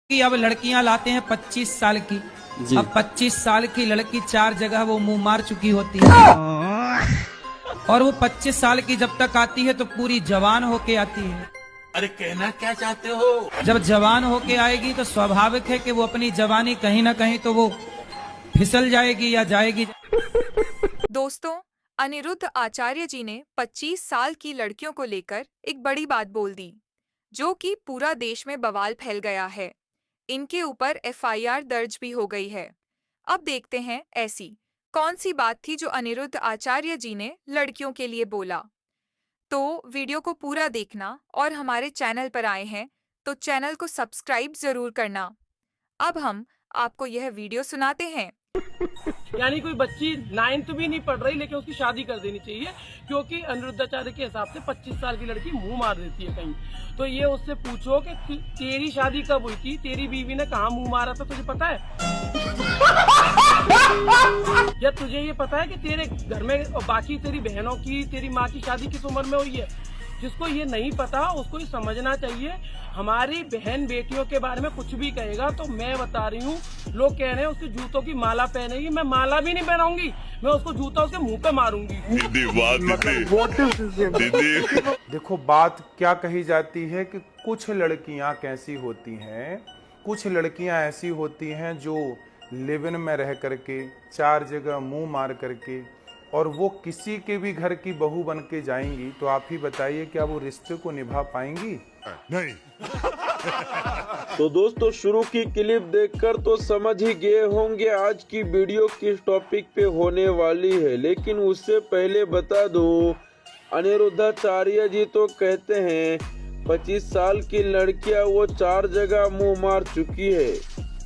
कि अब लड़कियां लाते हैं 25 साल की। अब 25 साल की लड़की 4 जगह वो मुंह मार चुकी होती है और वो 25 साल की जब तक आती है तो पूरी जवान होके आती है। अरे कहना क्या चाहते हो? जब जवान होके आएगी तो स्वाभाविक है कि वो अपनी जवानी कहीं ना कहीं तो वो फिसल जाएगी या जाएगी। दोस्तों, अनिरुद्ध आचार्य जी ने 25 साल की लड़कियों को लेकर एक बड़ी बात बोल दी, जो कि पूरा देश में बवाल फैल गया है। इनके ऊपर एफआईआर दर्ज भी हो गई है। अब देखते हैं ऐसी कौन सी बात थी जो अनिरुद्ध आचार्य जी ने लड़कियों के लिए बोला। तो वीडियो को पूरा देखना और हमारे चैनल पर आए हैं तो चैनल को सब्सक्राइब जरूर करना। अब हम आपको यह वीडियो सुनाते हैं। यानी कोई बच्ची 9th भी नहीं पढ़ रही लेकिन उसकी शादी कर देनी चाहिए, क्योंकि अनिरुद्धाचार्य के हिसाब से 25 साल की लड़की मुंह मार देती है कहीं। तो ये उससे पूछो कि तेरी शादी कब हुई थी, तेरी बीवी ने कहाँ मुंह मारा था, तुझे पता है? या तुझे ये पता है कि तेरे घर में बाकी तेरी बहनों की, तेरी माँ की शादी किस उम्र में हुई है? जिसको ये नहीं पता उसको ये समझना चाहिए। हमारी बहन बेटियों के बारे में कुछ भी कहेगा तो मैं बता रही हूँ, लोग कह रहे हैं उसके जूतों की माला पहनेगी, मैं माला भी नहीं पहनाऊंगी, मैं उसको जूता उसके मुंह पे मारूंगी। देखो, बात क्या कही जाती है कि कुछ लड़कियां कैसी होती हैं, कुछ लड़कियां ऐसी होती हैं जो लिव इन में रह करके 4 जगह मुंह मार करके और वो किसी के भी घर की बहू बन के जाएंगी। तो आप ही बताइए, क्या वो रिश्ते को निभा पाएंगी? नहीं। तो दोस्तों, शुरू की क्लिप देखकर तो समझ ही गए होंगे आज की वीडियो किस टॉपिक पे होने वाली है, लेकिन उससे पहले बता दूं, अनिरुद्धाचार्य जी तो कहते हैं 25 साल की लड़कियां वो 4 जगह मुंह मार चुकी है।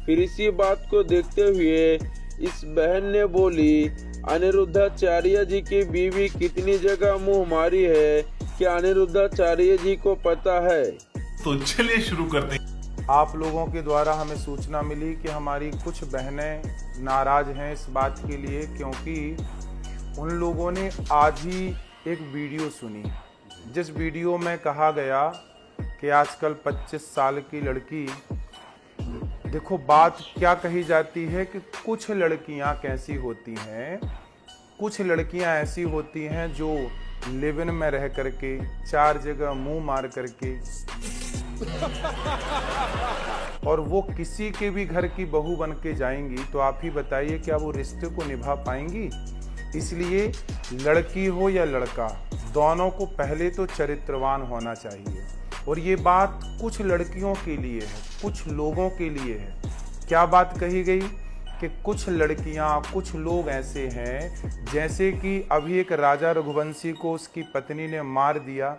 फिर इसी बात को देखते हुए इस बहन ने बोली, अनिरुद्धाचार्य जी की बीवी कितनी जगह मुंह मारी है, क्या अनिरुद्धाचार्य जी को पता है? तो चलिए शुरू करते हैं। आप लोगों के द्वारा हमें सूचना मिली कि हमारी कुछ बहनें नाराज हैं इस बात के लिए, क्योंकि उन लोगों ने आज ही एक वीडियो सुनी जिस वीडियो में कहा गया कि आजकल 25 साल की लड़की, देखो बात क्या कही जाती है कि कुछ लड़कियां कैसी होती हैं, कुछ लड़कियां ऐसी होती हैं जो लिव इन में रह करके 4 जगह मुंह मार करके और वो किसी के भी घर की बहू बन के जाएंगी। तो आप ही बताइए, क्या वो रिश्ते को निभा पाएंगी? इसलिए लड़की हो या लड़का, दोनों को पहले तो चरित्रवान होना चाहिए। और ये बात कुछ लड़कियों के लिए है, कुछ लोगों के लिए है। क्या बात कही गई कि कुछ लड़कियां, कुछ लोग ऐसे हैं, जैसे कि अभी एक राजा रघुवंशी को उसकी पत्नी ने मार दिया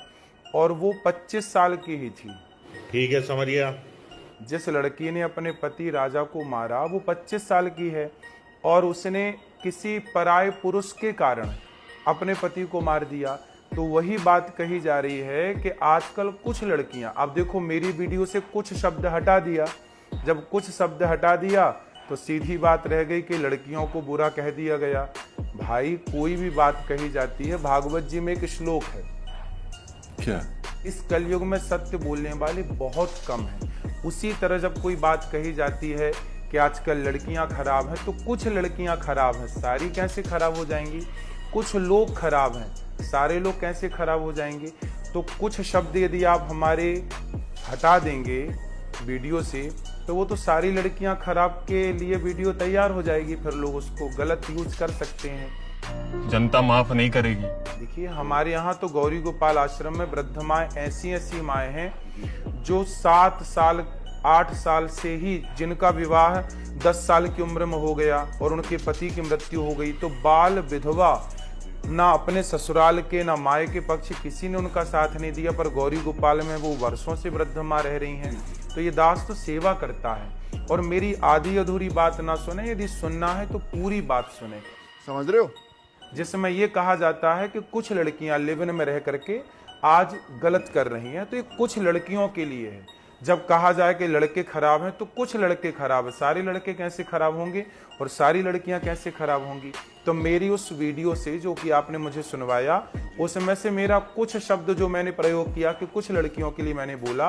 और वो 25 साल की ही थी। ठीक है, समझ गया। जिस लड़की ने अपने पति राजा को मारा वो 25 साल की है और उसने किसी पराये पुरुष के कारण अपने पति को मार दिया। तो वही बात कही जा रही है कि आजकल कुछ लड़कियां, अब देखो मेरी वीडियो से कुछ शब्द हटा दिया, जब कुछ शब्द हटा दिया तो सीधी बात रह गई कि लड़कियों को बुरा कह दिया गया। भाई, कोई भी बात कही जाती है, भागवत जी में एक श्लोक है, क्या? इस कलयुग में सत्य बोलने वाले बहुत कम हैं। उसी तरह जब कोई बात कही जाती है कि आजकल लड़कियां खराब हैं, तो कुछ लड़कियां खराब हैं, सारी कैसे खराब हो जाएंगी? कुछ लोग खराब हैं, सारे लोग कैसे खराब हो जाएंगे? तो कुछ शब्द यदि आप हमारे हटा देंगे वीडियो से, तो वो तो सारी लड़कियां खराब के लिए वीडियो तैयार हो जाएगी, फिर लोग उसको गलत यूज कर सकते हैं। जनता माफ नहीं करेगी। देखिए, हमारे यहाँ तो गौरी गोपाल आश्रम में वृद्ध माएँ ऐसी माएँ हैं जो 7 साल 8 साल से ही, जिनका विवाह 10 साल की उम्र में हो गया और उनके पति की मृत्यु हो गई, तो बाल विधवा, ना अपने ससुराल के ना माए के पक्ष किसी ने उनका साथ नहीं दिया, पर गौरी गोपाल में वो वर्षों से वृद्ध माँ रह रही हैं। तो ये दास तो सेवा करता है। और मेरी आधी अधूरी बात ना सुने, यदि सुनना है तो पूरी बात सुने। समझ रहे हो? जिसमें ये कहा जाता है कि कुछ लड़कियां लिव इन में रह करके आज गलत कर रही हैं, तो ये कुछ लड़कियों के लिए है। जब कहा जाए कि लड़के खराब हैं, तो कुछ लड़के खराब है, सारे लड़के कैसे खराब होंगे और सारी लड़कियां कैसे खराब होंगी? तो मेरी उस वीडियो से जो कि आपने मुझे सुनवाया, उसमें से मेरा कुछ शब्द जो मैंने प्रयोग किया कि कुछ लड़कियों के लिए मैंने बोला,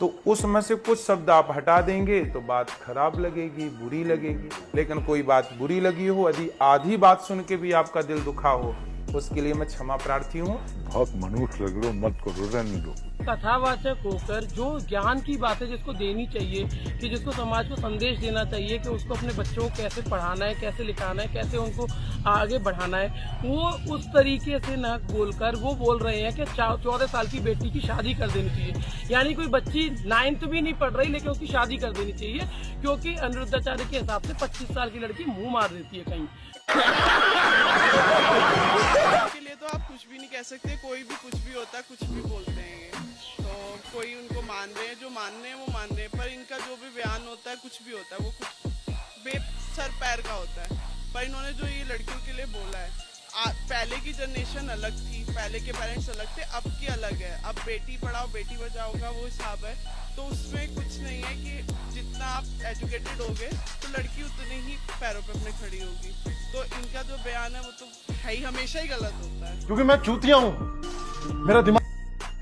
तो उसमें से कुछ शब्द आप हटा देंगे तो बात खराब लगेगी, बुरी लगेगी। लेकिन कोई बात बुरी लगी हो, यदि आधी बात सुन के भी आपका दिल दुखा हो, उसके लिए मैं क्षमा प्रार्थी हूँ। बहुत मनुष्य लग रहे हो, मत करो, रहने दो। कथावाचक होकर जो ज्ञान की बातें जिसको देनी चाहिए, कि जिसको समाज को संदेश देना चाहिए कि उसको अपने बच्चों को कैसे पढ़ाना है, कैसे लिखाना है, कैसे उनको आगे बढ़ाना है, वो उस तरीके से न बोलकर वो बोल रहे हैं कि 14 साल की बेटी की शादी कर देनी चाहिए। यानी कोई बच्ची 9th भी नहीं पढ़ रही लेकिन उसकी शादी कर देनी चाहिए, क्योंकि अनिरुद्धाचार्य के हिसाब से 25 साल की लड़की मुंह मार देती है कहीं। के लिए तो आप कुछ भी नहीं कह सकते, कोई भी कुछ भी होता है, कुछ भी बोलते हैं ये। तो कोई उनको मान रहे हैं, जो मान रहे हैं वो मान रहे हैं, पर इनका जो भी बयान होता है, कुछ भी होता है, वो कुछ बेसर पैर का होता है। पर इन्होंने जो ये लड़कियों के लिए बोला है, पहले की जनरेशन अलग थी, पहले के पेरेंट्स अलग थे, अब की अलग है। अब बेटी पढ़ाओ बेटी बचाओ का वो हिसाब है, तो उसमें कुछ नहीं है कि जितना आप एजुकेटेड होगे तो लड़की उतनी ही पैरों पे अपने खड़ी होगी। तो इनका जो बयान है वो तो है ही, हमेशा ही गलत होता है, क्योंकि मैं चूतिया हूँ, मेरा दिमाग।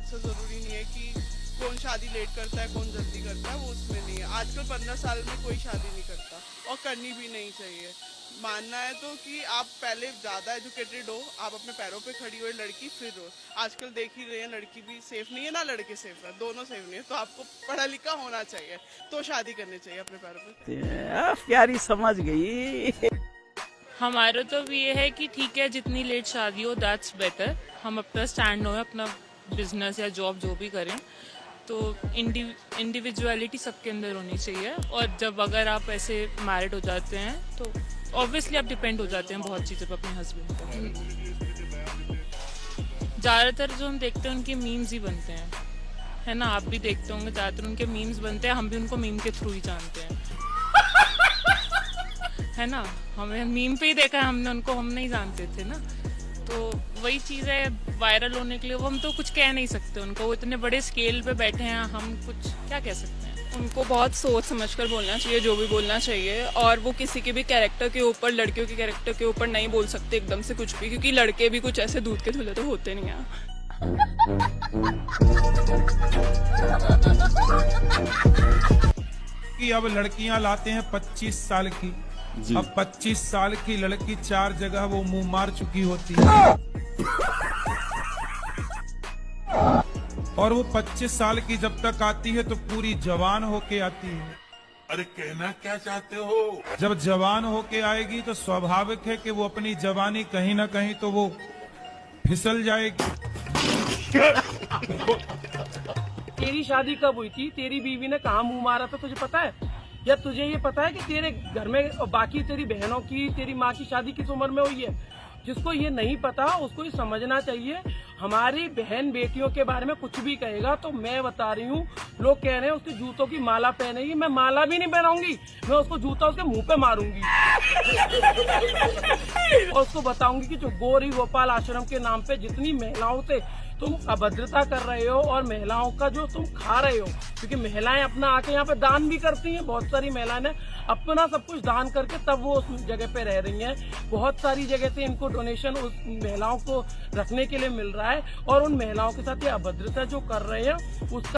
ऐसा जरूरी नहीं है कि कौन शादी लेट करता है, कौन जल्दी करता है, वो उसमें नहीं है। आजकल 15 साल में कोई शादी नहीं करता और करनी भी नहीं चाहिए। मानना है तो कि आप पहले ज़्यादा एजुकेटेड हो, आप अपने पैरों पे खड़ी हो, लड़की फिर हो। आजकल देख ही रहे हैं, लड़की भी सेफ नहीं है ना लड़के सेफ है, दोनों सेफ नहीं है। तो आपको पढ़ा लिखा होना चाहिए, तो शादी करनी चाहिए अपने पैरों पे। प्यारी समझ गई। हमारा तो ये है कि ठीक है, जितनी लेट शादी हो दैट्स बेटर। हम अपना स्टैंड हो, अपना बिजनेस या जॉब जो भी करें, तो इंडिविजुअलिटी सबके अंदर होनी चाहिए। और जब अगर आप ऐसे मैरिड हो जाते हैं तो ऑब्वियसली आप डिपेंड हो जाते हैं बहुत चीज़ों पर अपने हस्बैंड पर। ज़्यादातर जो हम देखते हैं उनके मीम्स ही बनते हैं, है ना? आप भी देखते होंगे, ज़्यादातर उनके मीम्स बनते हैं, हम भी उनको मीम के थ्रू ही जानते हैं, है ना? हमें मीम पे ही देखा है हमने उनको, हम नहीं जानते थे ना। तो वही चीज़ है, वायरल होने के लिए वो हम तो कुछ कह नहीं सकते उनको, वो इतने बड़े स्केल पे बैठे हैं, हम कुछ क्या कह सकते हैं। उनको बहुत सोच समझकर बोलना चाहिए, जो भी बोलना चाहिए। और वो किसी के भी कैरेक्टर के ऊपर, लड़कियों के कैरेक्टर के ऊपर नहीं बोल सकते एकदम से कुछ भी, क्योंकि लड़के भी कुछ ऐसे दूध के धुले तो होते नहीं हैं। कि अब लड़कियां लाते हैं 25 साल की, अब 25 साल की लड़की 4 जगह वो मुंह मार चुकी होती है, और वो 25 साल की जब तक आती है तो पूरी जवान होके आती है। अरे कहना क्या चाहते हो? जब जवान होके आएगी तो स्वाभाविक है कि वो अपनी जवानी कहीं ना कहीं तो वो फिसल जाएगी। तेरी शादी कब हुई थी? तेरी बीवी ने कहाँ मुंह मारा था, तुझे पता है? या तुझे ये पता है कि तेरे घर में बाकी तेरी बहनों की, तेरी माँ की शादी किस उम्र में हुई है? जिसको ये नहीं पता उसको ये समझना चाहिए। हमारी बहन बेटियों के बारे में कुछ भी कहेगा तो मैं बता रही हूँ, लोग कह रहे हैं उसके जूतों की माला पहनेगी, मैं माला भी नहीं पहनाऊंगी, मैं उसको जूता उसके मुंह पे मारूंगी और उसको बताऊंगी कि जो गौरी गोपाल आश्रम के नाम पे जितनी महिलाओं से तुम अभद्रता कर रहे हो और महिलाओं का जो तुम खा रहे हो, क्योंकि महिलाएं अपना आके यहाँ पे दान भी करती हैं, बहुत सारी महिलाएं ने अपना सब कुछ दान करके तब वो उस जगह पे रह रही हैं। बहुत सारी जगह से इनको डोनेशन उस महिलाओं को रखने के लिए मिल रहा है, और उन महिलाओं के साथ ये अभद्रता जो कर रहे हैं उसका